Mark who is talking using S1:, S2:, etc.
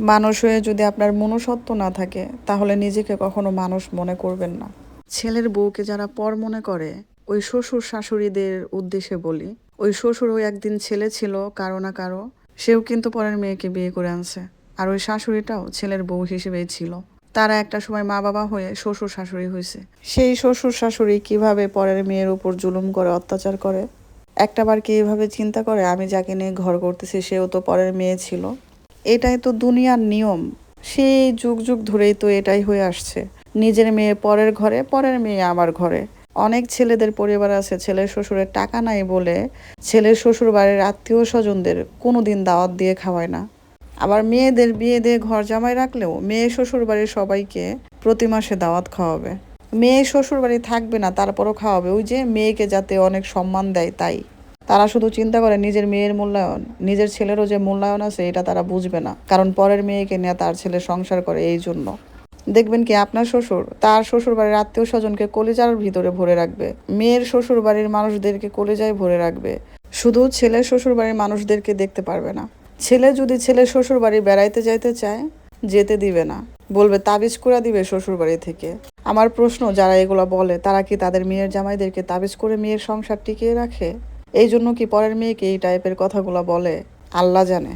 S1: মানুষ হয়ে যদি আপনার মনুষ্যত্ব না থাকে তাহলে নিজেকে কখনো মানুষ মনে করবেন না। ছেলের বউকে যারা পর মনে করে, ওই শ্বশুর শাশুড়িদের উদ্দেশ্যে বলি, ওই শ্বশুরও একদিন ছেলে ছিল কারো না কারো, সেও কিন্তু পরের মেয়েকে বিয়ে করে আনছে। আর ওই শাশুড়িটাও ছেলের বউ হিসেবেই ছিল। তারা একটা সময় মা বাবা হয়ে শ্বশুর শাশুড়ি হয়েছে। সেই শ্বশুর শাশুড়ি কিভাবে পরের মেয়ের উপর জুলুম করে, অত্যাচার করে, একটাবার কি এভাবে চিন্তা করে আমি যাকে নিয়ে ঘর করতেছি সেও তো পরের মেয়ে ছিল? এটাই তো দুনিয়ার নিয়ম। সেই যুগ যুগ ধরেই তো এটাই হয়ে আসছে। নিজের মেয়ে পরের ঘরে, পরের মেয়ে আমার ঘরে। অনেক ছেলেদের পরিবার আছে ছেলের শ্বশুরের টাকা নাই বলে ছেলের শ্বশুর বাড়ির আত্মীয় স্বজনদের কোনোদিন দাওয়াত দিয়ে খাওয়ায় না। আবার মেয়েদের বিয়ে দিয়ে ঘর জামাই রাখলেও মেয়ে শ্বশুর বাড়ির সবাইকে প্রতি মাসে দাওয়াত খাওয়াবে। মেয়ে শ্বশুর বাড়ি থাকবে না তারপরও খাওয়াবে, ওই যে মেয়েকে যাতে অনেক সম্মান দেয় তাই। তারা শুধু চিন্তা করে নিজের মেয়ের মূল্যায়ন, নিজের ছেলেরও যে মূল্যায়ন আছে এটা তারা বুঝবে না, কারণ পরের মেয়েকে নিয়ে তার ছেলে সংসার করে এই জন্য। দেখবেন কি আপনার শ্বশুর তার শ্বশুর বাড়ির আত্মীয় স্বজনকে কলিজার ভিতরে ভরে রাখবে, মেয়ের শ্বশুর বাড়ির মানুষদেরকে কলিজায় ভরে রাখবে, শুধু ছেলের শ্বশুর বাড়ির মানুষদেরকে দেখতে পারবে না। ছেলে যদি ছেলের শ্বশুর বাড়ি বেড়াইতে যাইতে চায়, যেতে দিবে না, বলবে তাবিজ করে দিবে শ্বশুর বাড়ি থেকে। আমার প্রশ্ন, যারা এগুলো বলে তারা কি তাদের মেয়ের জামাইদেরকে তাবিজ করে মেয়ের সংসার টিকিয়ে রাখে? এই জন্য কি পরের মেয়েকে এই টাইপের কথাগুলো বলে? আল্লাহ জানে।